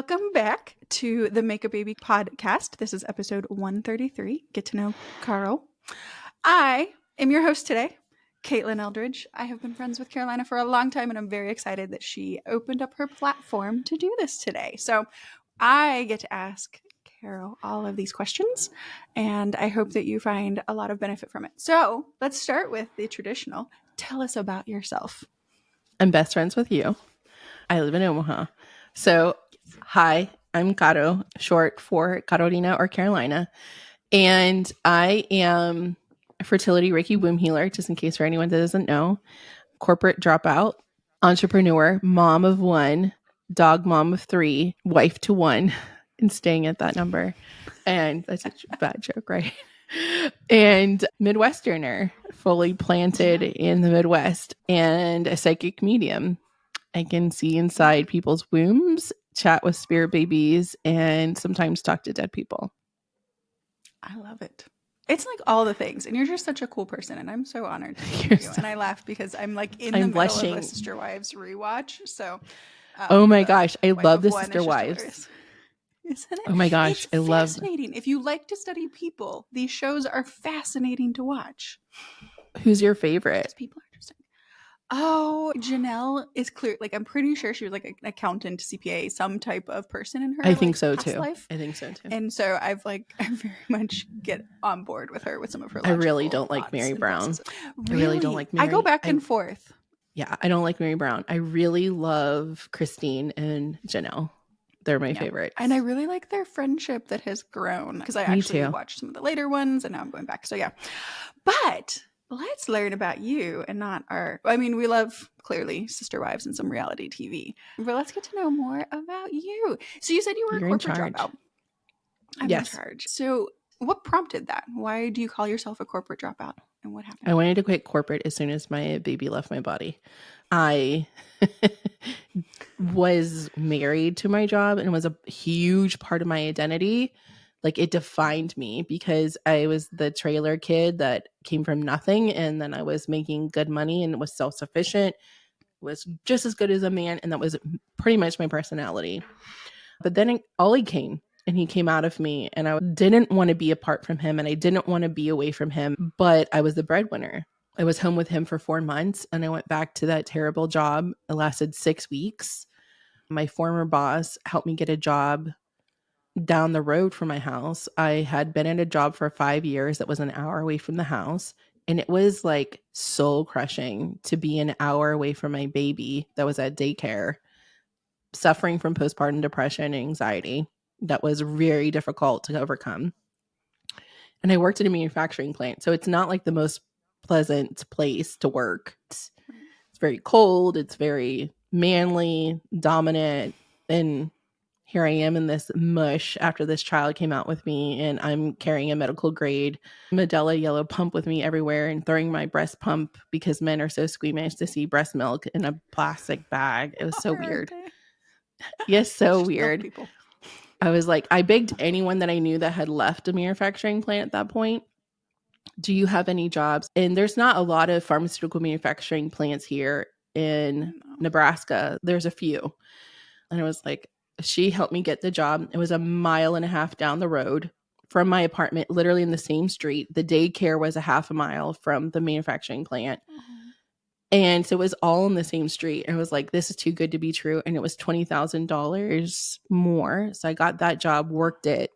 Welcome back to the Make a Baby podcast. This is episode 133. Get to know Caro. I am your host today, Caitlynn Eldridge. I have been friends with Carolina for a long time, and I'm very excited that she opened up her platform to do this today. So I get to ask Caro all of these questions, and I hope that you find a lot of benefit from it. So let's start with the traditional. Tell us about yourself. I'm best friends with you. I live in Omaha. So, hi, I'm Caro, short for Carolina or Carolina. And I am a fertility Reiki womb healer, just in case for anyone that doesn't know. Corporate dropout, entrepreneur, mom of one, dog mom of three, wife to one, and staying at that number. And that's a bad joke, right? And Midwesterner, fully planted in the Midwest, and a psychic medium. I can see inside people's wombs, chat with spirit babies, and sometimes talk to dead people. I love it. It's like all the things, and you're just such a cool person, and I'm so honored to meet you. And I laugh because I'm like in the middle of a Sister Wives rewatch. So, oh my gosh, I love the Sister Wives. Isn't it? Oh my gosh, I love it. Fascinating. If you like to study people, these shows are fascinating to watch. Who's your favorite? People are interesting. Oh, Janelle is clear. Like, I'm pretty sure she was like an accountant, CPA, some type of person in her I think like, so past too. life. I think so too. And so I very much get on board with her with some of her. I really don't like Mary Brown. Really? I really don't like Mary. I go back and forth. Yeah, I don't like Mary Brown. I really love Christine and Janelle. They're my favorites. And I really like their friendship that has grown because I actually watched some of the later ones and now I'm going back. So yeah. But let's learn about you and not we love clearly Sister Wives and some reality TV, but let's get to know more about you. So you said you were a corporate dropout. I'm in charge. So what prompted that? Why do you call yourself a corporate dropout and what happened? I wanted to quit corporate as soon as my baby left my body. I was married to my job and it was a huge part of my identity. Like it defined me because I was the trailer kid that came from nothing. And then I was making good money and was self-sufficient, was just as good as a man. And that was pretty much my personality. But then Ollie came and he came out of me and I didn't want to be apart from him and I didn't want to be away from him, but I was the breadwinner. I was home with him for 4 months and I went back to that terrible job. It lasted 6 weeks. My former boss helped me get a job down the road from my house. I had been in a job for 5 years that was an hour away from the house. And it was like soul crushing to be an hour away from my baby that was at daycare, suffering from postpartum depression and anxiety. That was very difficult to overcome. And I worked in a manufacturing plant. So it's not like the most pleasant place to work. It's very cold. It's very manly, dominant. And here I am in this mush after this child came out with me and I'm carrying a medical grade Medela yellow pump with me everywhere and throwing my breast pump because men are so squeamish to see breast milk in a plastic bag. It was so weird. Yes, so weird. I was like, I begged anyone that I knew that had left a manufacturing plant at that point, do you have any jobs? And there's not a lot of pharmaceutical manufacturing plants here in Nebraska. There's a few. And I was like, she helped me get the job. It was 1.5 miles down the road from my apartment, literally in the same street. The daycare was 0.5 mile from the manufacturing plant. And so it was all in the same street. And I was like, this is too good to be true. And it was $20,000 more. So I got that job, worked it,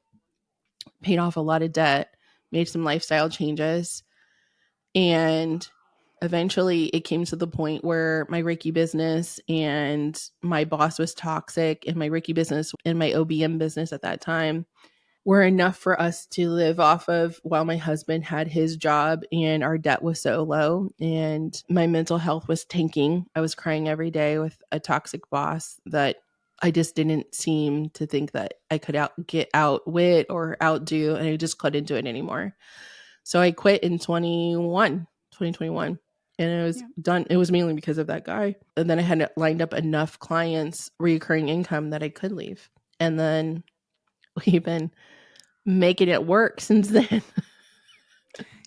paid off a lot of debt, made some lifestyle changes. And eventually it came to the point where my Reiki business and my boss was toxic, and my Reiki business and my OBM business at that time were enough for us to live off of while my husband had his job and our debt was so low and my mental health was tanking. I was crying every day with a toxic boss that I just didn't seem to think that I could outwit or outdo, and I just couldn't do it anymore. So I quit in 2021. And it was done. It was mainly because of that guy. And then I had lined up enough clients, recurring income, that I could leave. And then we've been making it work since then.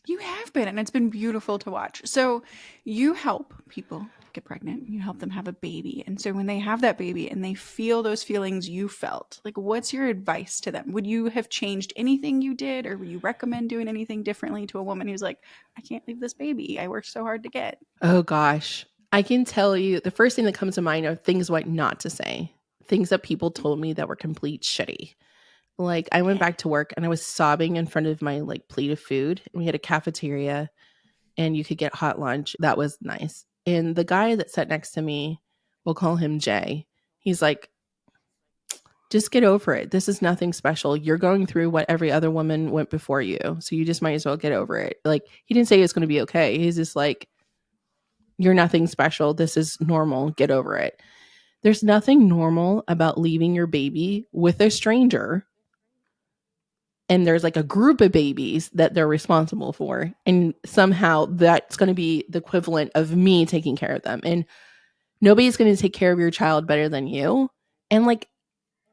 You have been, and it's been beautiful to watch. So you help people get pregnant, you help them have a baby. And so when they have that baby and they feel those feelings you felt, like what's your advice to them? Would you have changed anything you did, or would you recommend doing anything differently to a woman who's like, I can't leave this baby I worked so hard to get? Oh gosh. I can tell you the first thing that comes to mind are things what not to say. Things that people told me that were complete shitty. Like I went Yeah. back to work and I was sobbing in front of my like plate of food. And we had a cafeteria and you could get hot lunch. That was nice. And the guy that sat next to me, we'll call him Jay. He's like, just get over it. This is nothing special. You're going through what every other woman went before you. So you just might as well get over it. Like he didn't say it's going to be okay. He's just like, you're nothing special. This is normal. Get over it. There's nothing normal about leaving your baby with a stranger and there's like a group of babies that they're responsible for. And somehow that's going to be the equivalent of me taking care of them. And nobody's going to take care of your child better than you. And like,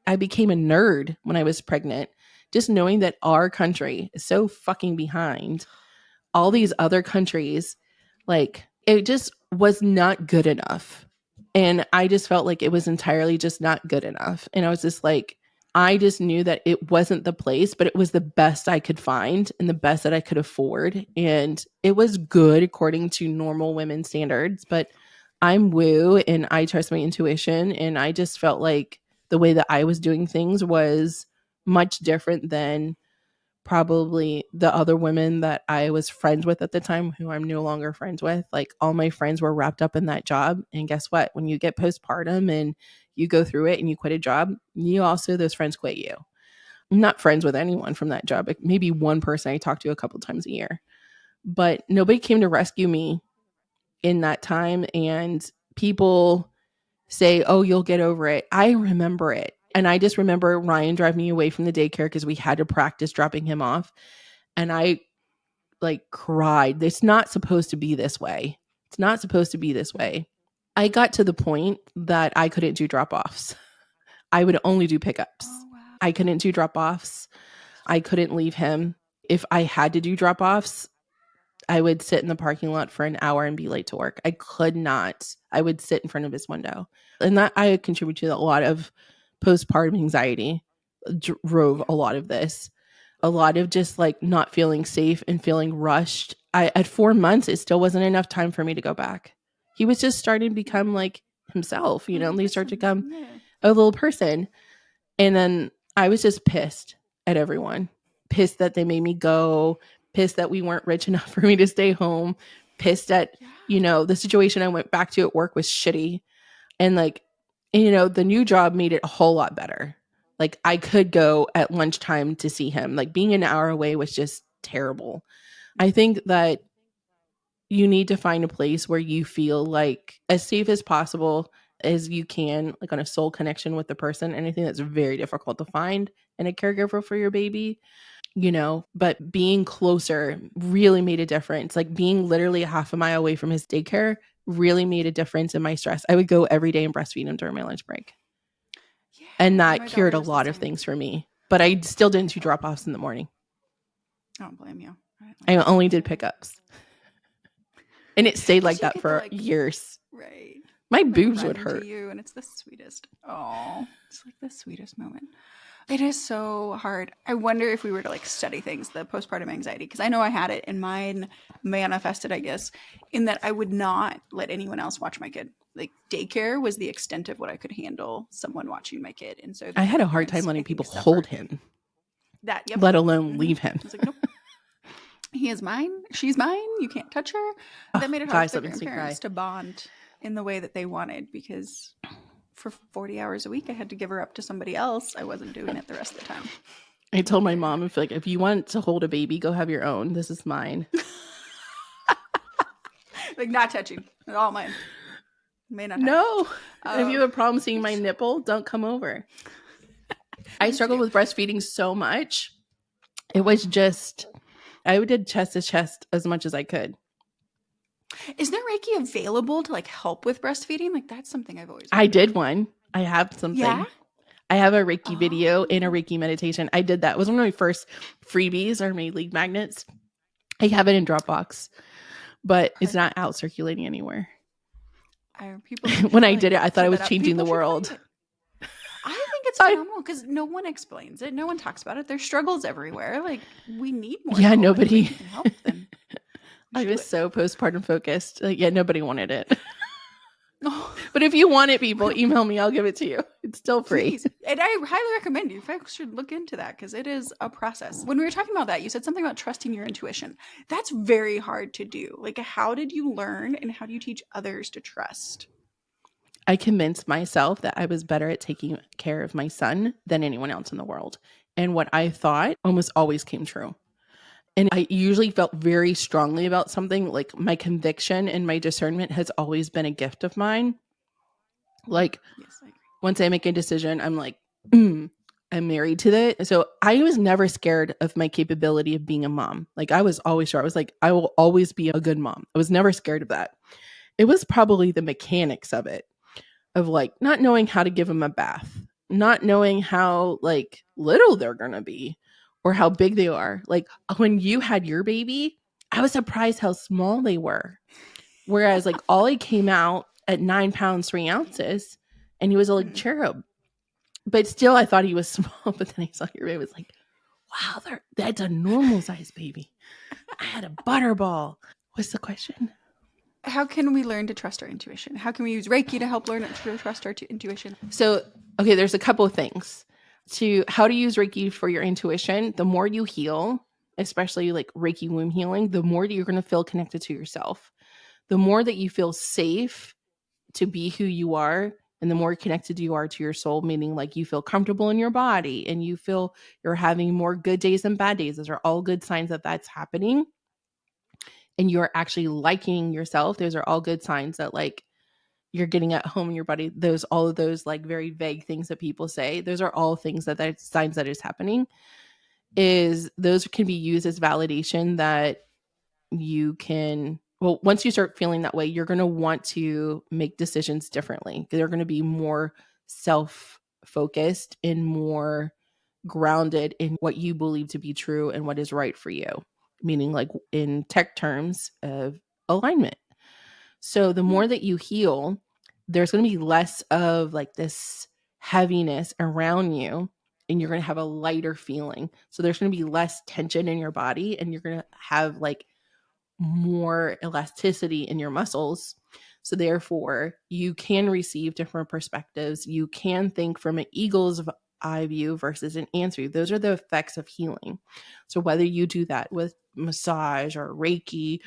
I became a nerd when I was pregnant, just knowing that our country is so fucking behind all these other countries. Like, it just was not good enough. And I just felt like it was entirely just not good enough. And I was just like, I just knew that it wasn't the place, but it was the best I could find and the best that I could afford. And it was good according to normal women standards, but I'm woo and I trust my intuition. And I just felt like the way that I was doing things was much different than probably the other women that I was friends with at the time, who I'm no longer friends with. Like all my friends were wrapped up in that job. And guess what? When you get postpartum and you go through it and you quit a job, you also, those friends quit you. I'm not friends with anyone from that job. Maybe one person I talk to a couple times a year, but nobody came to rescue me in that time. And people say, oh, you'll get over it. I remember it. And I just remember Ryan driving me away from the daycare because we had to practice dropping him off. And I like cried. It's not supposed to be this way. It's not supposed to be this way. I got to the point that I couldn't do drop offs. I would only do pickups. Oh, wow. I couldn't do drop offs. I couldn't leave him. If I had to do drop offs, I would sit in the parking lot for an hour and be late to work. I could not. I would sit in front of his window. And that I contribute to a lot of postpartum anxiety, drove a lot of this. A lot of just like not feeling safe and feeling rushed. At 4 months, it still wasn't enough time for me to go back. He was just starting to become like himself, and he started to become a little person. And then I was just pissed at everyone, pissed that they made me go, pissed that we weren't rich enough for me to stay home, pissed that, the situation I went back to at work was shitty. And like, the new job made it a whole lot better. Like I could go at lunchtime to see him. Like being an hour away was just terrible. I think that you need to find a place where you feel like as safe as possible as you can, like on a soul connection with the person. And I think that's very difficult to find in a caregiver for your baby, but being closer really made a difference. Like being literally a half a mile away from his daycare really made a difference in my stress. I would go every day and breastfeed him during my lunch break. Yeah, And that cured a lot of things for me. But I still didn't do drop offs in the morning. I don't blame you. I only did pickups. And it stayed like that for years. Right. My boobs would hurt. You, and it's the sweetest. Oh, it's like the sweetest moment. It is so hard. I wonder if we were to like study things, the postpartum anxiety, because I know I had it, and mine manifested, I guess, in that I would not let anyone else watch my kid. Like daycare was the extent of what I could handle someone watching my kid, and so I had a hard time letting people hold him. Let alone leave him. I was like, nope. He is mine. She's mine. You can't touch her. That made it hard for the grandparents to bond in the way that they wanted, because for 40 hours a week, I had to give her up to somebody else. I wasn't doing it the rest of the time. I told my mom, if you want to hold a baby, go have your own. This is mine. Like not touching. It's all mine. May not. No. If you have a problem seeing my nipple, don't come over. I struggled with breastfeeding so much. It was just, I did chest to chest as much as I could. Is there Reiki available to like help with breastfeeding? Like that's something I've always wondered. I did one. I have something. Yeah? I have a Reiki video and a Reiki meditation. I did that. It was one of my first freebies or my lead magnets. I have it in Dropbox, but it's not out circulating anywhere. People When I really did it, I thought I set was that up. changing the People should find world. it. I think it's I, phenomenal because no one explains it. No one talks about it. There's struggles everywhere. Like, we need more yeah, help. And if nobody. Reiki can help, then I do was it. so postpartum focused. Like, yeah, nobody wanted it. Oh, But if you want it, people, email me. I'll give it to you. It's still free. please. And I highly recommend you folks should look into that because it is a process. When we were talking about that, you said something about trusting your intuition. That's very hard to do. Like, how did you learn and how do you teach others to trust? I convinced myself that I was better at taking care of my son than anyone else in the world. And what I thought almost always came true. And I usually felt very strongly about something. Like, my conviction and my discernment has always been a gift of mine. Like, Yes, I agree. once I make a decision, I'm like, I'm married to it. So I was never scared of my capability of being a mom. Like, I was always sure. I was like, I will always be a good mom. I was never scared of that. It was probably the mechanics of it, of like not knowing how to give them a bath, not knowing how like little they're going to be or how big they are. Like, when you had your baby, I was surprised how small they were. Whereas like Ollie came out at 9 pounds, 3 ounces, and he was like cherub. But still, I thought he was small. But then I saw your baby, was like, wow, that's a normal size baby. I had a butterball. What's the question? How can we learn to trust our intuition? How can we use Reiki to help learn to trust our intuition? So, okay, there's a couple of things to how to use Reiki for your intuition. The more you heal, especially like Reiki womb healing, the more that you're going to feel connected to yourself. The more that you feel safe to be who you are, and the more connected you are to your soul, meaning like you feel comfortable in your body and you feel you're having more good days than bad days. Those are all good signs that that's happening. And you're actually liking yourself. Those are all good signs that like you're getting at home in your body. Those, all of those like very vague things that people say, those are all things that's signs that is happening. Is those can be used as validation that you can, well, once you start feeling that way, you're going to want to make decisions differently. They're going to be more self-focused and more grounded in what you believe to be true and what is right for you, meaning like in tech terms of alignment. So the more that you heal, there's going to be less of like this heaviness around you, and you're going to have a lighter feeling. So there's going to be less tension in your body, and you're going to have like more elasticity in your muscles. So therefore, you can receive different perspectives. You can think from an eagle's eye view versus an ant's view. Those are the effects of healing. So whether you do that with massage or Reiki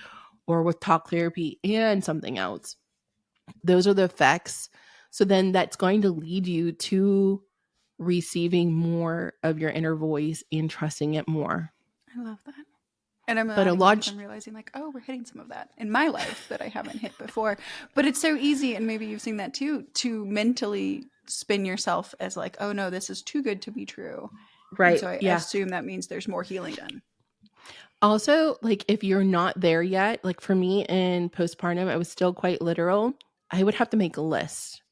or with talk therapy and something else, those are the effects. So then that's going to lead you to receiving more of your inner voice and trusting it more. I love that. And I'm But a nodding because lot, I'm realizing like, oh, we're hitting some of that in my life that I haven't hit before. But it's so easy, and maybe you've seen that too, to mentally spin yourself as like, oh no, this is too good to be true. And right? so I Yeah. assume that means there's more healing done. Also, like if you're not there yet, like for me in postpartum, I was still quite literal. I would have to make a list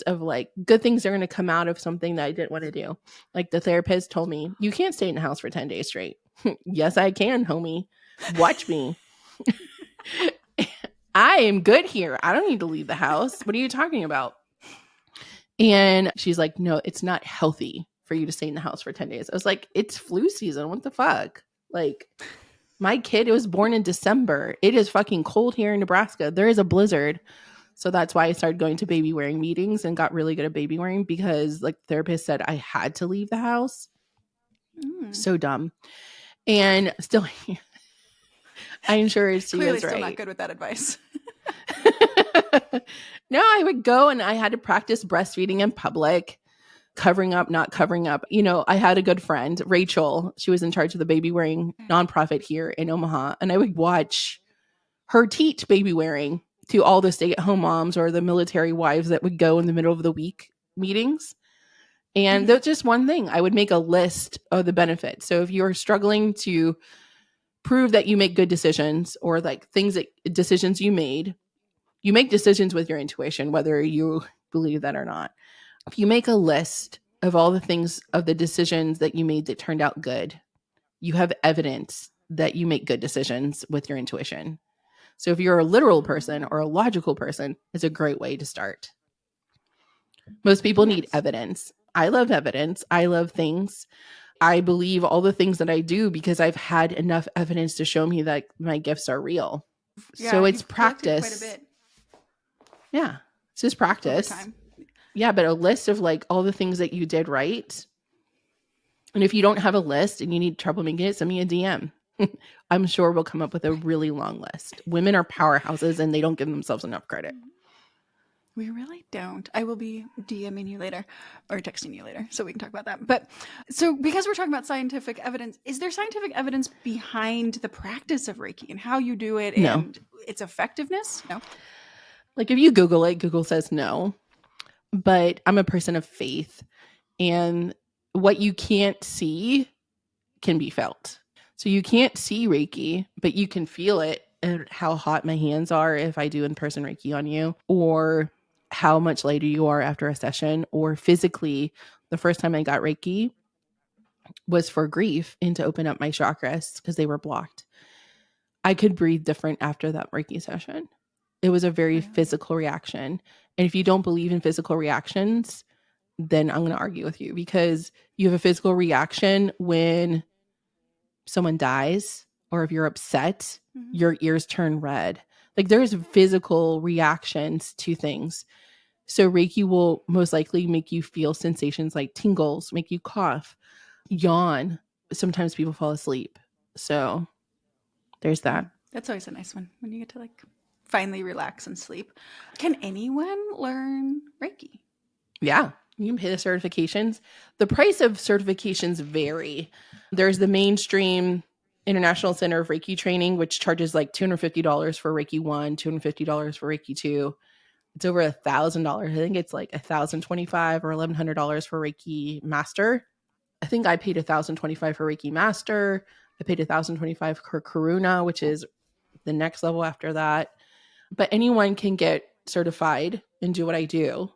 of like good things that are going to come out of something that I didn't want to do. Like the therapist told me, you can't stay in the house for 10 days straight. Yes, I can, homie. Watch me. I am good here. I don't need to leave the house. What are you talking about? And she's like, no, it's not healthy for you to stay in the house for 10 days. I was like, it's flu season. What the fuck? Like, my kid was born in December. It is fucking cold here in Nebraska. There is a blizzard. So that's why I started going to baby wearing meetings and got really good at baby wearing, because like the therapist said I had to leave the house. So dumb. And still, I encouraged she Clearly was still right. not good with that advice. No, I would go and I had to practice breastfeeding in public, covering up, not covering up. You know, I had a good friend, Rachel. She was in charge of the baby wearing nonprofit here in Omaha. And I would watch her teach baby wearing to all the stay-at-home moms or the military wives that would go in the middle of the week meetings. And that's just one thing. I would make a list of the benefits. So if you're struggling to prove that you make good decisions, or like things that decisions you made, you make decisions with your intuition, whether you believe that or not. If you make a list of all the things of the decisions that you made that turned out good, you have evidence that you make good decisions with your intuition. So if you're a literal person or a logical person, it's a great way to start. Most people need evidence. I love evidence. I love things. I believe all the things that I do because I've had enough evidence to show me that my gifts are real. So it's practice. Quite a bit. Yeah. It's just practice. Over time. Yeah, but a list of like all the things that you did right. And if you don't have a list and you need trouble making it, send me a DM. I'm sure we'll come up with a really long list. Women are powerhouses and they don't give themselves enough credit. We really don't. I will be DMing you later or texting you later so we can talk about that. But so because we're talking about scientific evidence, is there scientific evidence behind the practice of Reiki and how you do it and its effectiveness? No. Like if you Google it, Google says no. But I'm a person of faith, and what you can't see can be felt. So you can't see Reiki, but you can feel it and how hot my hands are if I do in-person Reiki on you, or how much lighter you are after a session, or physically. The first time I got Reiki was for grief and to open up my chakras because they were blocked. I could breathe different after that Reiki session. It was a very physical reaction. And if you don't believe in physical reactions, then I'm going to argue with you, because you have a physical reaction when someone dies, or if you're upset, your ears turn red. Like there's physical reactions to things. So Reiki will most likely make you feel sensations like tingles, make you cough, yawn. Sometimes people fall asleep. So there's that. That's always a nice one when you get to like finally relax and sleep. Can anyone learn Reiki? Yeah, you can pay the certifications. The price of certifications vary. There's the mainstream International Center of Reiki Training, which charges like $250 for Reiki 1, $250 for Reiki 2. It's over $1,000. I think it's like $1,025 or $1,100 for Reiki Master. I think I paid $1,025 for Reiki Master. I paid $1,025 for Karuna, which is the next level after that. But anyone can get certified and do what I do.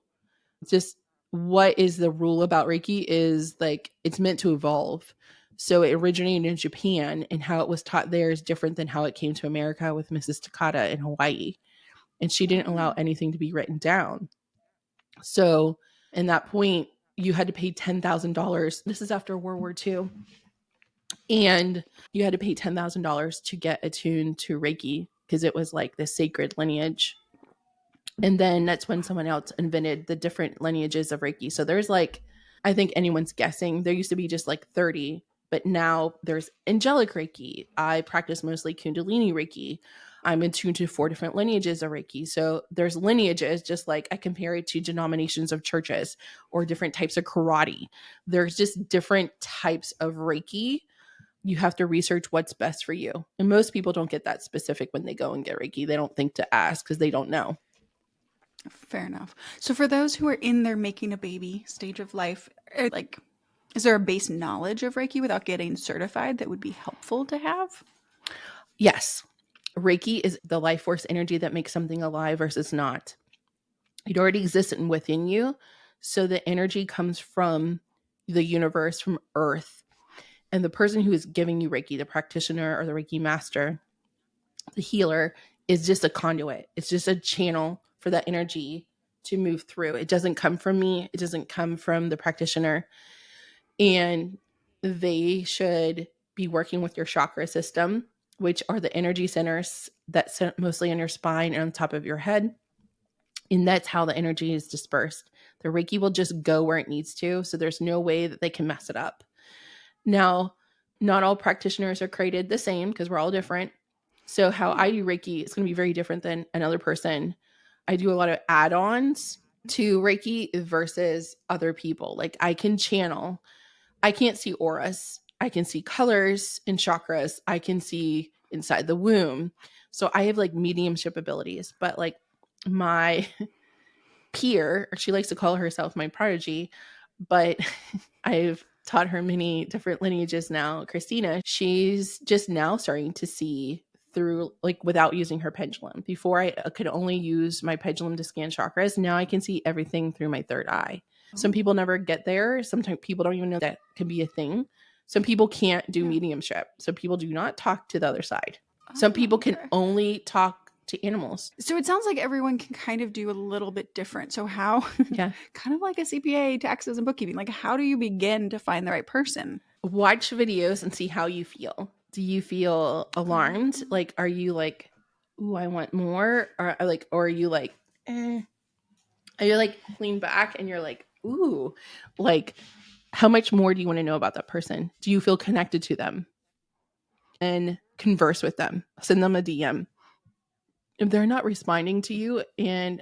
Just what is the rule about Reiki is like it's meant to evolve. So it originated in Japan, and how it was taught there is different than how it came to America with Mrs. Takata in Hawaii. And she didn't allow anything to be written down. So in that point, you had to pay $10,000. This is after World War II. And you had to pay $10,000 to get attuned to Reiki because it was like the sacred lineage. And then that's when someone else invented the different lineages of Reiki. So there's like, I think anyone's guessing, there used to be just like 30, but now there's angelic Reiki. I practice mostly Kundalini Reiki. I'm attuned to 4 different lineages of Reiki. So there's lineages, just like I compare it to denominations of churches or different types of karate. There's just different types of Reiki. You have to research what's best for you. And most people don't get that specific when they go and get Reiki. They don't think to ask because they don't know. Fair enough. So for those who are in their making a baby stage of life, like, is there a base knowledge of Reiki without getting certified that would be helpful to have? Yes. Reiki is the life force energy that makes something alive versus not. It already exists within you. So the energy comes from the universe, from Earth. And the person who is giving you Reiki, the practitioner or the Reiki master, the healer, is just a conduit. It's just a channel for that energy to move through. It doesn't come from me. It doesn't come from the practitioner. And they should be working with your chakra system, which are the energy centers that sit mostly on your spine and on top of your head. And that's how the energy is dispersed. The Reiki will just go where it needs to. So there's no way that they can mess it up. Now, not all practitioners are created the same because we're all different. So how I do Reiki is going to be very different than another person. I do a lot of add-ons to Reiki versus other people. Like I can channel. I can't see auras. I can see colors and chakras. I can see inside the womb. So I have like mediumship abilities, but like my peer, or she likes to call herself my prodigy, but I've taught her many different lineages now. Christina, she's just now starting to see through, like, without using her pendulum. Before I could only use my pendulum to scan chakras. Now I can see everything through my third eye. Some people never get there. Sometimes people don't even know that can be a thing. Some people can't do mediumship. So people do not talk to the other side. Some people can only talk to animals. So it sounds like everyone can kind of do a little bit different. So how, Yeah. kind of like a CPA, taxes, and bookkeeping, like how do you begin to find the right person? Watch videos and see how you feel. Do you feel alarmed? Like, are you like, ooh, I want more? Or are you like, eh? Are you like lean back and you're like, ooh, like, how much more do you want to know about that person? Do you feel connected to them? And converse with them. Send them a DM. If they're not responding to you in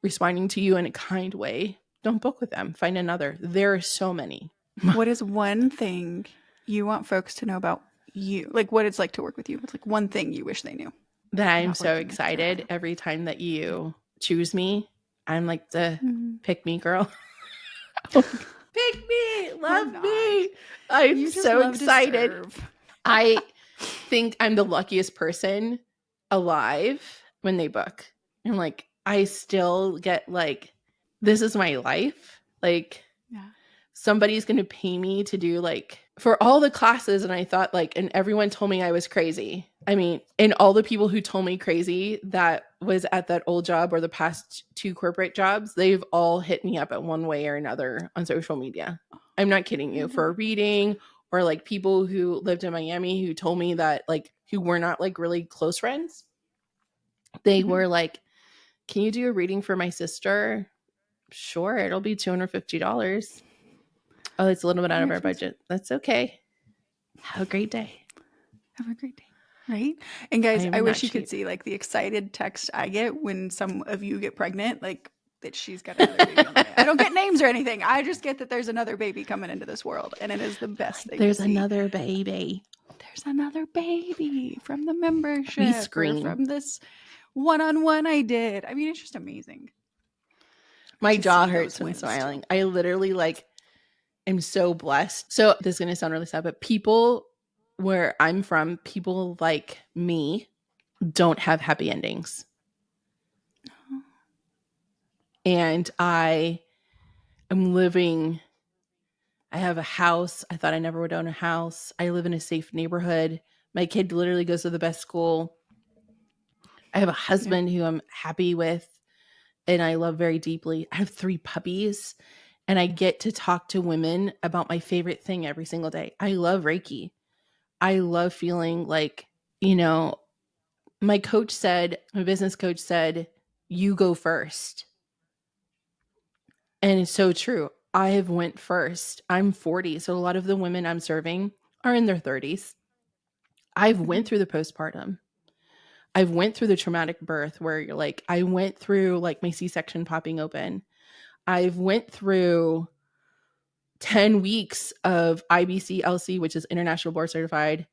a kind way, don't book with them. Find another. There are so many. What is one thing you want folks to know about you? Like what it's like to work with you? It's like one thing you wish they knew. That I'm Not so working with excited Carolina. every time that you choose me. I'm like the Mhm. pick me girl. Pick me, We're love not. me. I'm You just so love to excited. serve. I think I'm the luckiest person alive when they book. I'm like, I still get like, this is my life. Like, Yeah. somebody's going to pay me to do like for all the classes. And I thought like, and everyone told me I was crazy. I mean, and all the people who told me crazy that was at that old job or the past 2 corporate jobs, they've all hit me up at one way or another on social media. I'm not kidding you, for a reading, or like people who lived in Miami who told me that like, who were not like really close friends. They were like, can you do a reading for my sister? Sure, it'll be $250. Oh, it's a little bit out of our budget. That's okay. Have a great day. Have a great day. Right? And I guys, am I not wish you could cheap. see like the excited text I get when some of you get pregnant, like that she's got another baby on the way. I don't get names or anything. I just get that there's another baby coming into this world, and it is the best Like, thing to there's see. another baby. There's another baby from the We membership or scream. from this one-on-one I did. I mean, it's just amazing. My To jaw see hurts those from wins smiling. too. I literally like am so blessed. So this is gonna sound really sad, but people where I'm from, people like me don't have happy endings. And I am living, I have a house. I thought I never would own a house. I live in a safe neighborhood. My kid literally goes to the best school. I have a husband who I'm happy with and I love very deeply. I have 3 puppies and I get to talk to women about my favorite thing every single day. I love Reiki. I love feeling like, you know, my business coach said, you go first. And it's so true. I have went first. I'm 40. So a lot of the women I'm serving are in their 30s. I've went through the postpartum. I've went through the traumatic birth where you're like, I went through like my C-section popping open. I've went through 10 weeks of IBC-LC, which is International Board Certified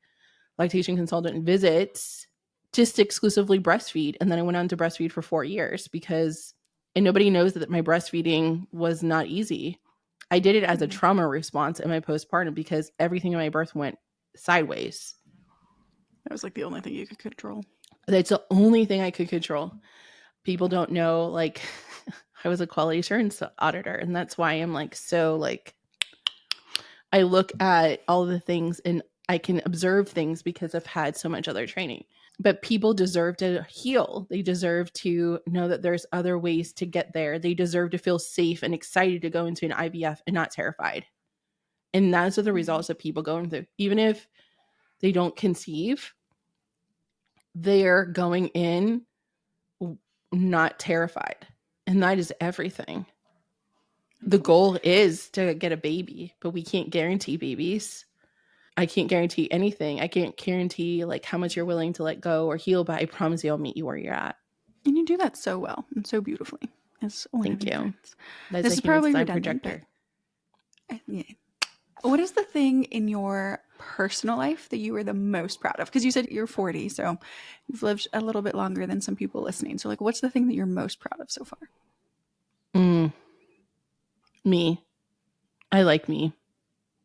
Lactation Consultant visits, just to exclusively breastfeed. And then I went on to breastfeed for 4 years and nobody knows that my breastfeeding was not easy. I did it as a trauma response in my postpartum because everything in my birth went sideways. That was like the only thing you could control. That's the only thing I could control. People don't know, like, I was a quality assurance auditor, and that's why I'm like so like I look at all the things and I can observe things because I've had so much other training. But people deserve to heal. They deserve to know that there's other ways to get there. They deserve to feel safe and excited to go into an IVF and not terrified. And those are the results that people go into. Even if they don't conceive, they're going in not terrified. And that is everything. The goal is to get a baby, but we can't guarantee babies. I can't guarantee anything. I can't guarantee like how much you're willing to let go or heal, but I promise you I'll meet you where you're at. And you do that so well and so beautifully as one Thank of your you. friends. That's This a is human probably design redundant, projector. but yeah. What is the thing in your personal life that you are the most proud of? Because you said you're 40, so you've lived a little bit longer than some people listening. So, like, what's the thing that you're most proud of so far? Me. I like me.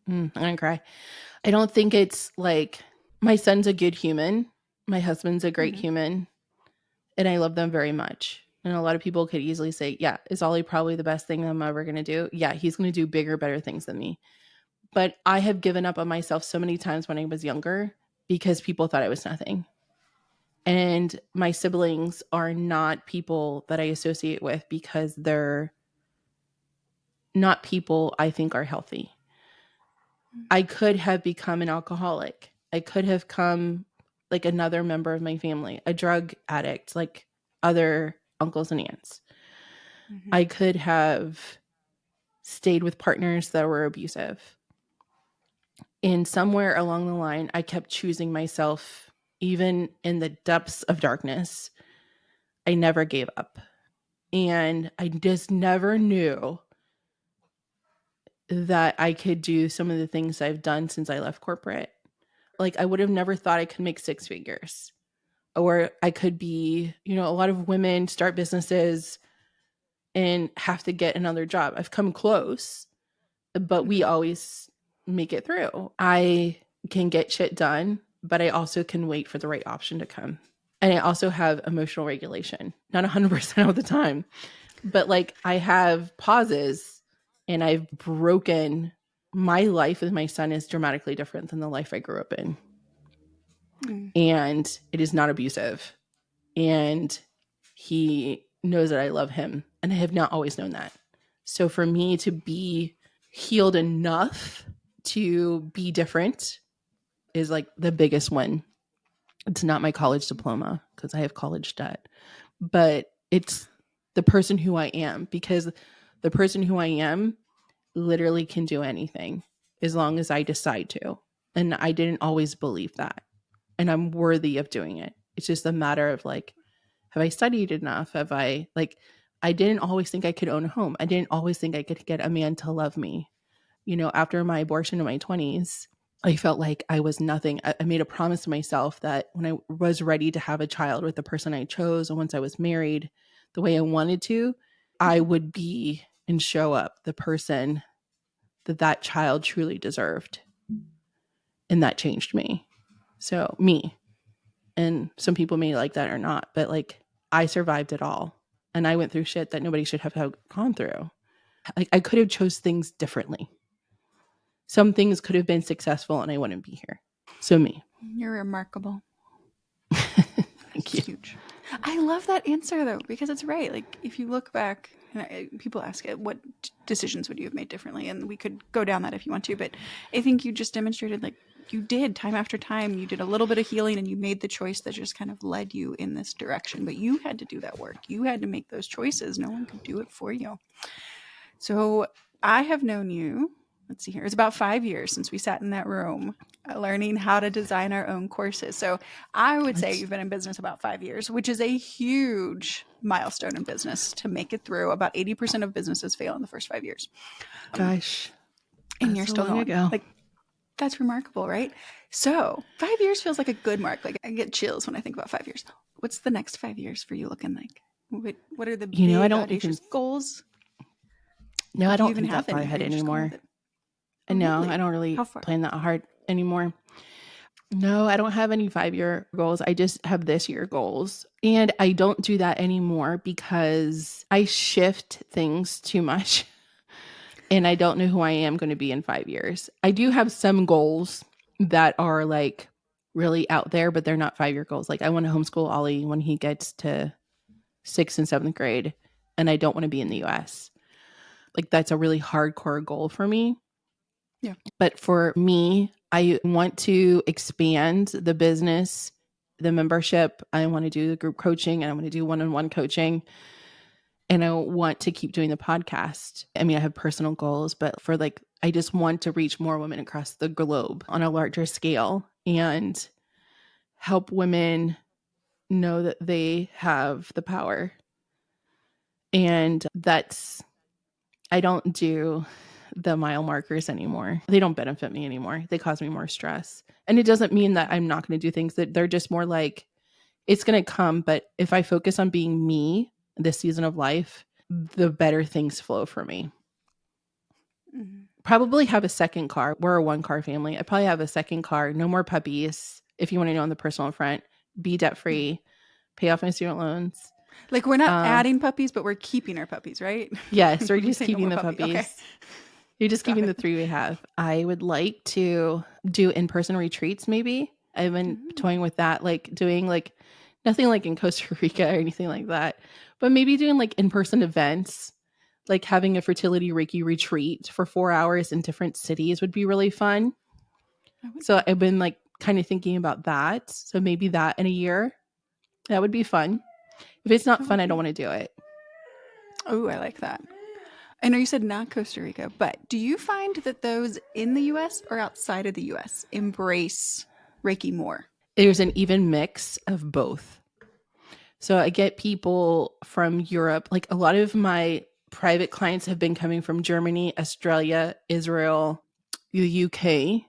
I'm gonna cry. I don't think it's like my son's a good human. My husband's a great human. And I love them very much. And a lot of people could easily say, yeah, is Ollie probably the best thing I'm ever going to do? Yeah, he's going to do bigger, better things than me. But I have given up on myself so many times when I was younger because people thought I was nothing. And my siblings are not people that I associate with because they're not people I think are healthy. I could have become an alcoholic. I could have come like another member of my family, a drug addict, like other uncles and aunts. Mm-hmm. I could have stayed with partners that were abusive. And somewhere along the line, I kept choosing myself, even in the depths of darkness. I never gave up. And I just never knew that I could do some of the things I've done since I left corporate. Like, I would have never thought I could make six figures, or I could be, a lot of women start businesses and have to get another job. I've come close, but we always make it through. I can get shit done, but I also can wait for the right option to come. And I also have emotional regulation, not 100% of the time, but like I have pauses, and I've broken. My life with my son is dramatically different than the life I grew up in. And it is not abusive. And he knows that I love him. And I have not always known that. So for me to be healed enough to be different is like the biggest win. It's not my college diploma because I have college debt, but it's the person who I am, because the person who I am literally can do anything as long as I decide to. And I didn't always believe that. And I'm worthy of doing it. It's just a matter of like, have I studied enough? Have I I didn't always think I could own a home. I didn't always think I could get a man to love me. After my abortion in my 20s, I felt like I was nothing. I made a promise to myself that when I was ready to have a child with the person I chose, and once I was married the way I wanted to, I would be and show up the person that child truly deserved. And that changed me. So me. And some people may like that or not, but like I survived it all. And I went through shit that nobody should have gone through. Like I could have chose things differently. Some things could have been successful and I wouldn't be here. So me. You're remarkable. Thank you. Huge. I love that answer though, because it's right. Like if you look back, people ask it, what decisions would you have made differently? And we could go down that if you want to, but I think you just demonstrated like you did time after time. You did a little bit of healing and you made the choice that just kind of led you in this direction. But you had to do that work. You had to make those choices. No one could do it for you. So I have known you, let's see here, it's about 5 years since we sat in that room learning how to design our own courses. So I would say you've been in business about 5 years, which is a huge milestone in business to make it through. About 80% of businesses fail in the first 5 years. Gosh. And you're still going. Ago. Like, that's remarkable, right? So 5 years feels like a good mark. Like I get chills when I think about 5 years. What's the next 5 years for you looking like? What are the big audacious goals? No, I don't think that far ahead anymore. No, really? I don't really plan that hard anymore. No, I don't have any 5-year goals. I just have this year goals. And I don't do that anymore because I shift things too much. And I don't know who I am going to be in 5 years. I do have some goals that are like really out there, but they're not 5-year goals. Like I want to homeschool Ollie when he gets to 6th and 7th grade. And I don't want to be in the US. Like that's a really hardcore goal for me. Yeah. But for me, I want to expand the business, the membership. I want to do the group coaching and I want to do one-on-one coaching. And I want to keep doing the podcast. I mean, I have personal goals, but for like, I just want to reach more women across the globe on a larger scale and help women know that they have the power. And I don't do the mile markers anymore. They don't benefit me anymore. They cause me more stress. And it doesn't mean that I'm not going to do things, that they're just more like, it's going to come. But if I focus on being me this season of life, the better things flow for me. Mm-hmm. Probably have a second car. We're a 1-car family. I probably have a second car. No more puppies. If you want to know on the personal front, be debt free, pay off my student loans. Like we're not adding puppies, but we're keeping our puppies, right? Yes, we're just keeping the puppies. Okay. You're just keeping the 3 we have. I would like to do in-person retreats maybe. I've been toying with that, like doing like Nothing like in Costa Rica or anything like that. But maybe doing like in-person events, like having a fertility Reiki retreat for 4 hours in different cities would be really fun. So I've been like kind of thinking about that. So maybe that in a year. That would be fun. If it's not fun, I don't want to do it. Oh, I like that. I know you said not Costa Rica, but do you find that those in the US or outside of the US embrace Reiki more? There's an even mix of both. So I get people from Europe. Like a lot of my private clients have been coming from Germany, Australia, Israel, the UK.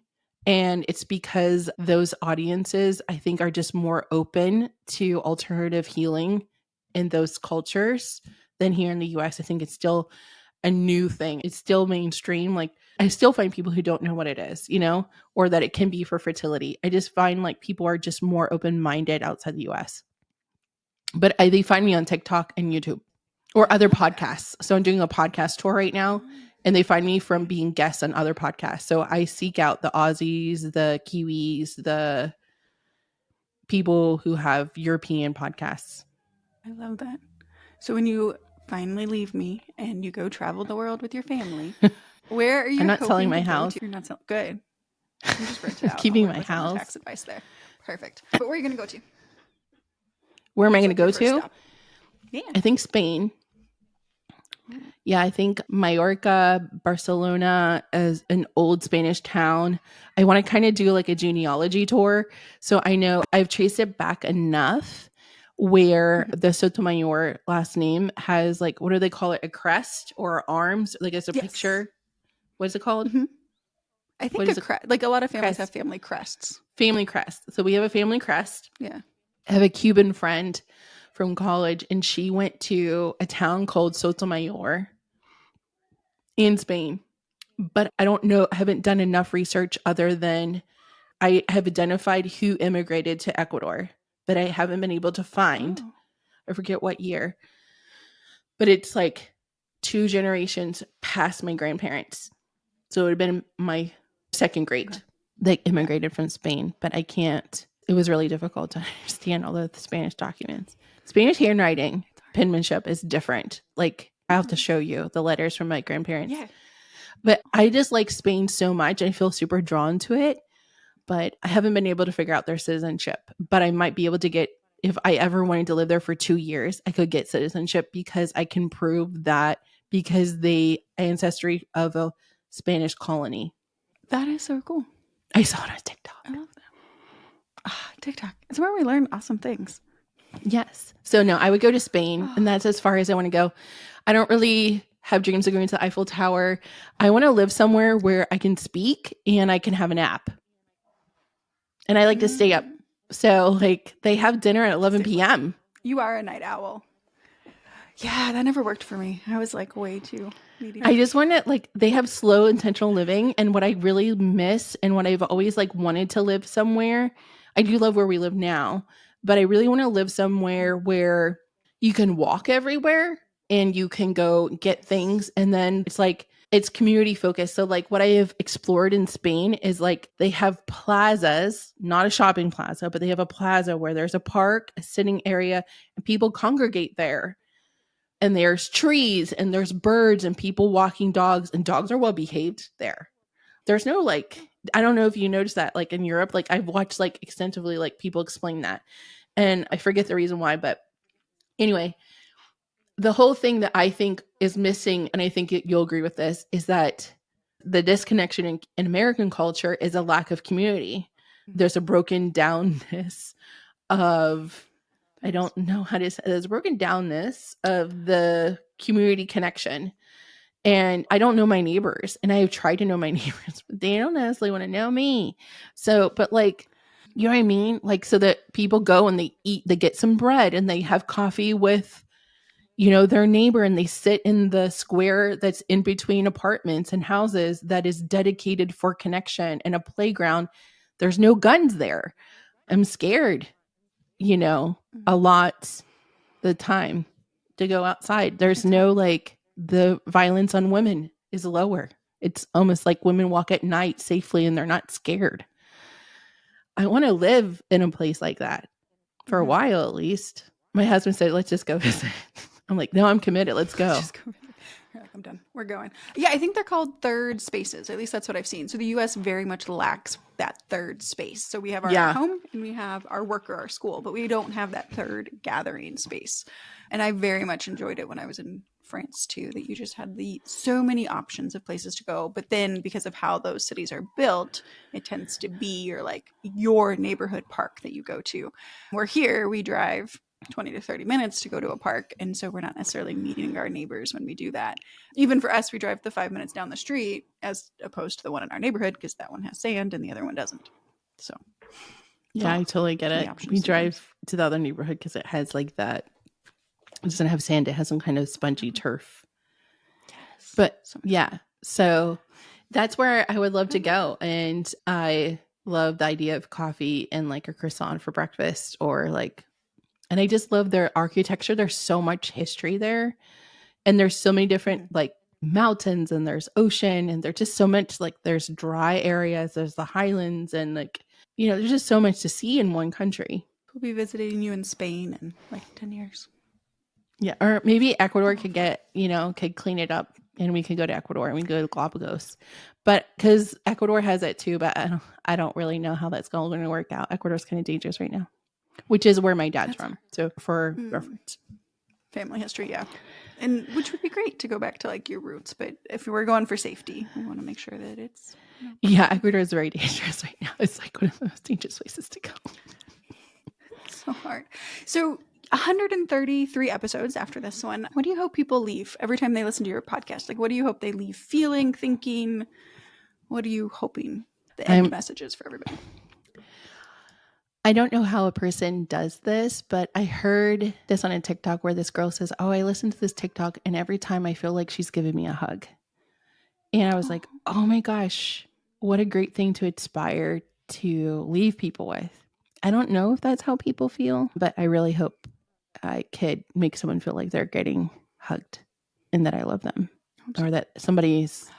And it's because those audiences, I think, are just more open to alternative healing in those cultures than here in the US. I think it's still a new thing. It's still mainstream. Like I still find people who don't know what it is, or that it can be for fertility. I just find like people are just more open-minded outside the US. But they find me on TikTok and YouTube or other podcasts. So I'm doing a podcast tour right now, and they find me from being guests on other podcasts. So I seek out the Aussies, the Kiwis, the people who have European podcasts. I love that. So when you finally leave me and you go travel the world with your family, where are you? I'm not selling my to house. You're not selling. Good. You just rented out. Keeping my house. Tax advice there. Perfect. But where are you going to go to? Where am I going to go to? Yeah. I think Spain. Yeah, I think Mallorca, Barcelona as an old Spanish town. I want to kind of do like a genealogy tour. So I know I've traced it back enough where the Sotomayor last name has like, what do they call it? A crest or arms? Like it's a picture. What is it called? Mm-hmm. I think a crest. Like a lot of families have family crests. Family crest. So we have a family crest. Yeah. I have a Cuban friend from college, and she went to a town called Sotomayor in Spain. But I don't know, I haven't done enough research other than I have identified who immigrated to Ecuador, but I haven't been able to find, I forget what year, but it's like 2 generations past my grandparents. So it would have been my second grade that immigrated from Spain, but I can't. It was really difficult to understand all the Spanish documents. Spanish handwriting, penmanship is different. Like I have to show you the letters from my grandparents. Yeah. But I just like Spain so much. I feel super drawn to it, but I haven't been able to figure out their citizenship. But I might be able to get, if I ever wanted to live there for 2 years, I could get citizenship because I can prove that because the ancestry of a Spanish colony. That is so cool. I saw it on TikTok. I love that. TikTok. It's where we learn awesome things. Yes. So no, I would go to Spain, and that's as far as I want to go. I don't really have dreams of going to the Eiffel Tower. I want to live somewhere where I can speak and I can have a nap. And I like to stay up. So like they have dinner at 11 p.m. You are a night owl. Yeah, that never worked for me. I was like way too needy. I just want to like, they have slow intentional living. And what I really miss and what I've always like wanted to live somewhere, I do love where we live now, but I really want to live somewhere where you can walk everywhere and you can go get things. And then it's like, it's community focused. So like what I have explored in Spain is like they have plazas, not a shopping plaza, but they have a plaza where there's a park, a sitting area, and people congregate there. And there's trees and there's birds and people walking dogs, and dogs are well behaved there. There's no like, I don't know if you noticed that like in Europe, like I've watched like extensively like people explain that. And I forget the reason why, but anyway, the whole thing that I think is missing, and I think you'll agree with this, is that the disconnection in American culture is a lack of community. There's a broken downness of, I don't know how to say, there's a broken downness of the community connection. And I don't know my neighbors, and I have tried to know my neighbors, but they don't necessarily want to know me. So, but like, you know what I mean? Like, so that people go and they eat, they get some bread and they have coffee with, you know, their neighbor, and they sit in the square that's in between apartments and houses that is dedicated for connection and a playground. There's no guns there. I'm scared, you know, a lot the time to go outside. There's no like, the violence on women is lower. It's almost like women walk at night safely and they're not scared. I want to live in a place like that. for a while at least. My husband said, let's just go visit. I'm like, no, I'm committed. Let's go. Just go. You're like, I'm done. We're going. Yeah, I think they're called third spaces. At least that's what I've seen. So the US very much lacks that third space. So we have our home and we have our work or our school, but we don't have that third gathering space. And I very much enjoyed it when I was in France too, that you just had so many options of places to go. But then because of how those cities are built, it tends to be your neighborhood park that you go to. Where here we drive 20 to 30 minutes to go to a park. And so we're not necessarily meeting our neighbors when we do that. Even for us, we drive the 5 minutes down the street as opposed to the one in our neighborhood because that one has sand and the other one doesn't. So, yeah, I totally get it. We drive to the other neighborhood because it has like that. It doesn't have sand. It has some kind of spongy turf. Yes. But so yeah, so that's where I would love to go. And I love the idea of coffee and like a croissant for breakfast or like, and I just love their architecture. There's so much history there. And there's so many different like mountains and there's ocean and there's just so much like there's dry areas. There's the highlands and like, you know, there's just so much to see in one country. We'll be visiting you in Spain in like 10 years. Yeah. Or maybe Ecuador could clean it up and we could go to Ecuador and we could go to Galapagos. But because Ecuador has it too, but I don't really know how that's going to work out. Ecuador's kind of dangerous right now. Which is where my dad's from. So for reference. Family history, yeah. And which would be great to go back to like your roots. But if we're going for safety, we want to make sure that it's... Yeah, Ecuador is very dangerous right now. It's like one of the most dangerous places to go. So hard. So 133 episodes after this one. What do you hope people leave every time they listen to your podcast? Like, what do you hope they leave feeling, thinking? What are you hoping the end message is for everybody? I don't know how a person does this, but I heard this on a TikTok where this girl says, I listened to this TikTok and every time I feel like she's giving me a hug. And I was like, oh my gosh, what a great thing to aspire to leave people with. I don't know if that's how people feel, but I really hope I could make someone feel like they're getting hugged and that I love them or that somebody's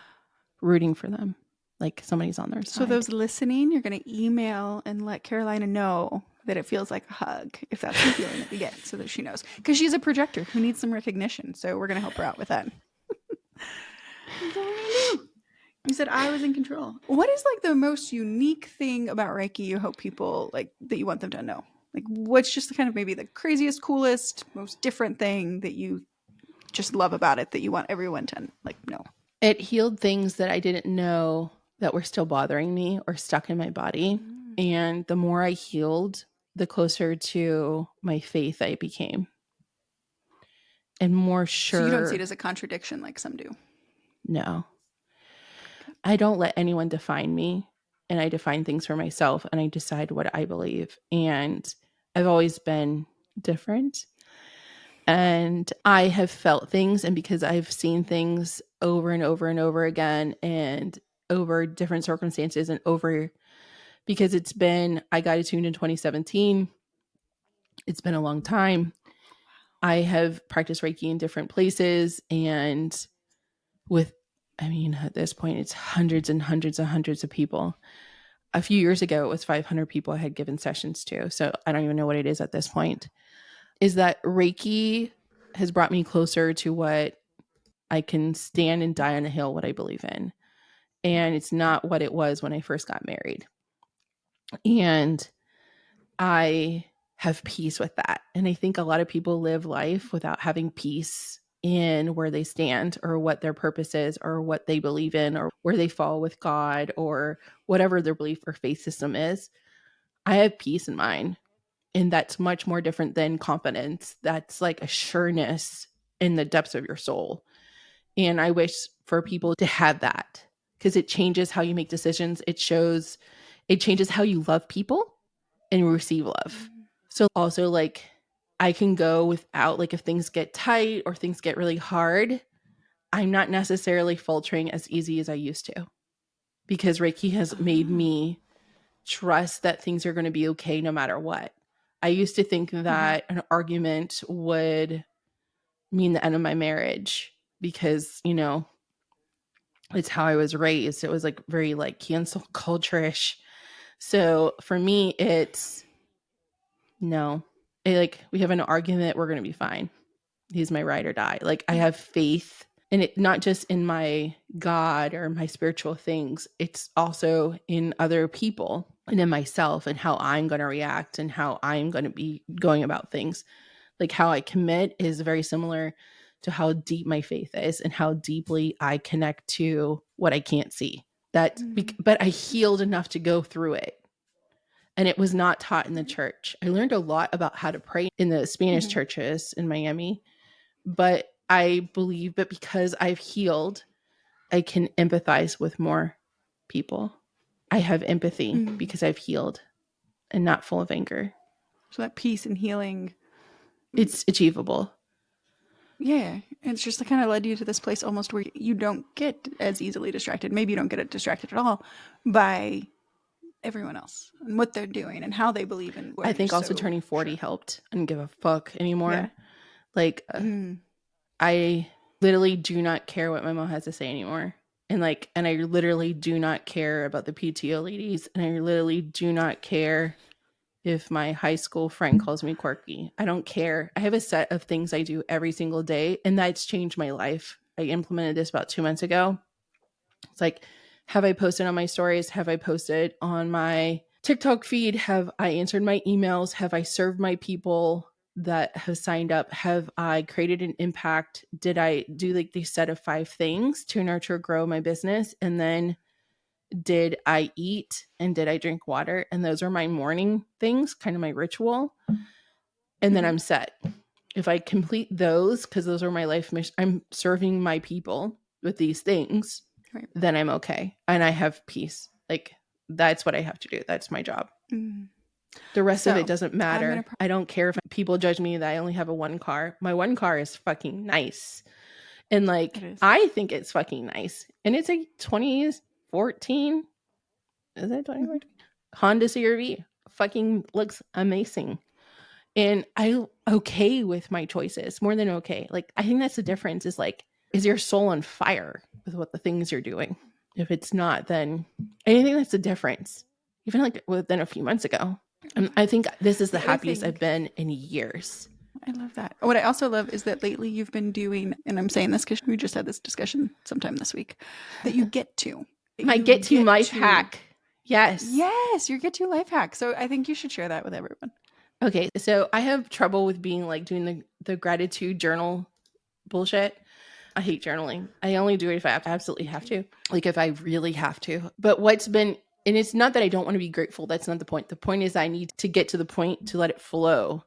rooting for them. Like somebody's on their side. So those listening, you're going to email and let Carolina know that it feels like a hug, if that's the feeling that we get, so that she knows. Because she's a projector who needs some recognition. So we're going to help her out with that. You said I was in control. What is like the most unique thing about Reiki you hope people like that you want them to know? Like what's just kind of maybe the craziest, coolest, most different thing that you just love about it that you want everyone to like know? It healed things that I didn't know that were still bothering me or stuck in my body. And the more I healed, the closer to my faith I became. And more sure. So you don't see it as a contradiction like some do? No. I don't let anyone define me. And I define things for myself and I decide what I believe. And I've always been different. And I have felt things, and because I've seen things over and over and over again and over different circumstances and because I got attuned in 2017. It's been a long time. I have practiced Reiki in different places and at this point it's hundreds and hundreds and hundreds of people. A few years ago, it was 500 people I had given sessions to. So I don't even know what it is at this point. Is that Reiki has brought me closer to what I can stand and die on a hill, what I believe in. And it's not what it was when I first got married. And I have peace with that. And I think a lot of people live life without having peace in where they stand or what their purpose is or what they believe in or where they fall with God or whatever their belief or faith system is. I have peace in mine. And that's much more different than confidence. That's like a sureness in the depths of your soul. And I wish for people to have that because it changes how you make decisions. It changes how you love people and receive love. So also like I can go without, like if things get tight or things get really hard, I'm not necessarily faltering as easy as I used to because Reiki has made me trust that things are going to be okay no matter what. I used to think that an argument would mean the end of my marriage because, it's how I was raised. It was like very like cancel culture-ish. So for me, it's no. like we have an argument, we're going to be fine. He's my ride or die. Like I have faith in it, not just in my God or my spiritual things. It's also in other people and in myself and how I'm going to react and how I'm going to be going about things. Like how I commit is very similar to how deep my faith is and how deeply I connect to what I can't see. But I healed enough to go through it. And it was not taught in the church. I learned a lot about how to pray in the Spanish churches in Miami. But I believe that because I've healed, I can empathize with more people. I have empathy because I've healed and not full of anger. So that peace and healing, it's achievable. Yeah, it's just kind of led you to this place almost where you don't get as easily distracted. Maybe you don't get distracted at all by everyone else and what they're doing and how they believe in. I think also turning 40 helped. I didn't give a fuck anymore. Yeah. Like I literally do not care what my mom has to say anymore. And I literally do not care about the PTO ladies. And I literally do not care if my high school friend calls me quirky. I don't care. I have a set of things I do every single day, and that's changed my life. I implemented this about 2 months ago. It's like, have I posted on my stories? Have I posted on my TikTok feed? Have I answered my emails? Have I served my people that have signed up? Have I created an impact? Did I do these set of 5 things to nurture, grow my business? And then did I eat and did I drink water? And those are my morning things, kind of my ritual. And then I'm set. If I complete those, because those are my life mission, I'm serving my people with these things, then I'm okay. And I have peace. Like that's what I have to do. That's my job. The rest of it doesn't matter. I don't care if people judge me that I only have a 1 car. My 1 car is fucking nice. And I think it's fucking nice. And it's a 2014. Is it 2014? Honda CR-V. Fucking looks amazing. And I'm okay with my choices, more than okay. I think that's the difference is is your soul on fire with what the things you're doing? If it's not, then I think that's the difference. Even within a few months ago. And I think this is the happiest I've been in years. I love that. What I also love is that lately you've been doing, and I'm saying this because we just had this discussion sometime this week, that you get to. My get to life hack. Yes. Yes, your get to life hack. So I think you should share that with everyone. Okay, so I have trouble with being doing the gratitude journal bullshit. I hate journaling. I only do it if I absolutely have to. If I really have to. But and it's not that I don't want to be grateful. That's not the point. The point is I need to get to the point to let it flow.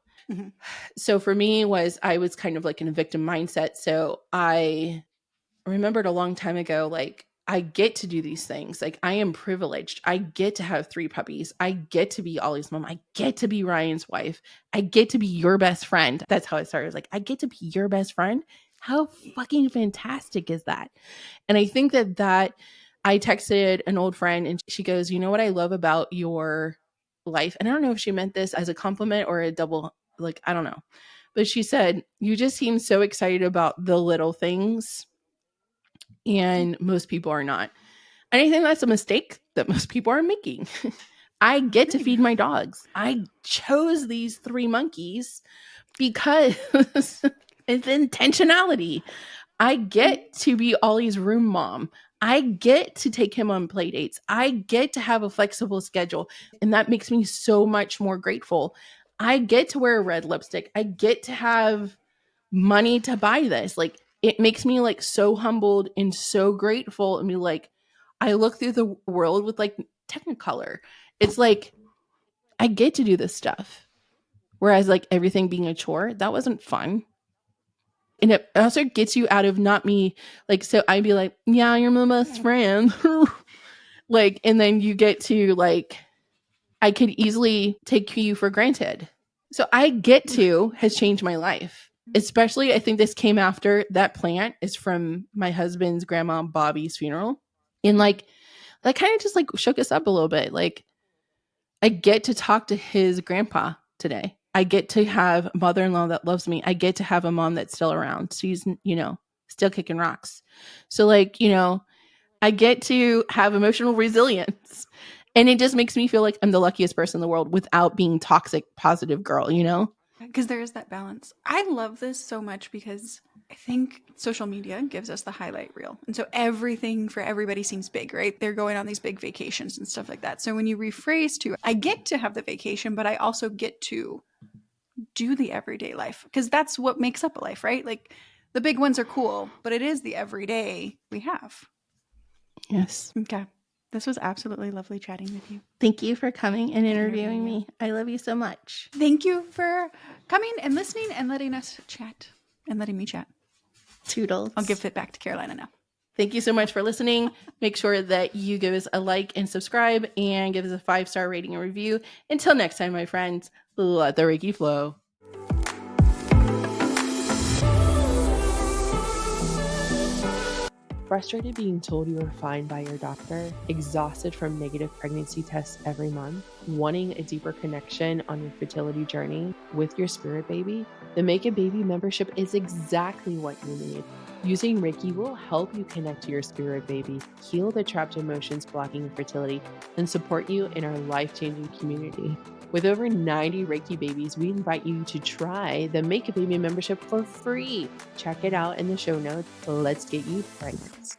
So for me I was kind of in a victim mindset. So I remembered a long time ago, I get to do these things. I am privileged. I get to have 3 puppies. I get to be Ollie's mom. I get to be Ryan's wife. I get to be your best friend. That's how it started. I get to be your best friend. How fucking fantastic is that? And I think that I texted an old friend and she goes, you know what I love about your life? And I don't know if she meant this as a compliment or a double, I don't know. But she said, you just seem so excited about the little things. And most people are not. And I think that's a mistake that most people are making. I get to feed my dogs. I chose these 3 monkeys because it's intentionality. I get to be Ollie's room mom. I get to take him on play dates. I get to have a flexible schedule. And that makes me so much more grateful. I get to wear a red lipstick. I get to have money to buy this. It makes me so humbled and so grateful and be I look through the world with Technicolor. It's I get to do this stuff. Whereas everything being a chore, that wasn't fun. And it also gets you out of not me. So I'd be yeah, you're my best friend. And then you get to I could easily take you for granted. So I get to has changed my life. Especially, I think this came after that plant is from my husband's grandma Bobby's funeral. And that kind of just shook us up a little bit. I get to talk to his grandpa today. I get to have a mother-in-law that loves me. I get to have a mom that's still around. She's, still kicking rocks. So I get to have emotional resilience. And it just makes me feel like I'm the luckiest person in the world without being toxic, positive girl, Because there is that balance. I love this so much because I think social media gives us the highlight reel. And so everything for everybody seems big, right? They're going on these big vacations and stuff like that. So when you rephrase to, I get to have the vacation, but I also get to do the everyday life, because that's what makes up a life, right? Like the big ones are cool, but it is the everyday we have. Yes. Okay. This was absolutely lovely chatting with you. Thank you for coming and interviewing me. I love you so much. Thank you for coming and listening and letting us chat and letting me chat. Toodles. I'll give it back to Carolina now. Thank you so much for listening. Make sure that you give us a like and subscribe and give us a 5-star rating and review. Until next time, my friends, let the Reiki flow. Frustrated being told you are fine by your doctor, exhausted from negative pregnancy tests every month, wanting a deeper connection on your fertility journey with your spirit baby? The Make a Baby membership is exactly what you need. Using Reiki will help you connect to your spirit baby, heal the trapped emotions blocking fertility, and support you in our life-changing community. With over 90 Reiki babies, we invite you to try the Make a Baby membership for free. Check it out in the show notes. Let's get you pregnant.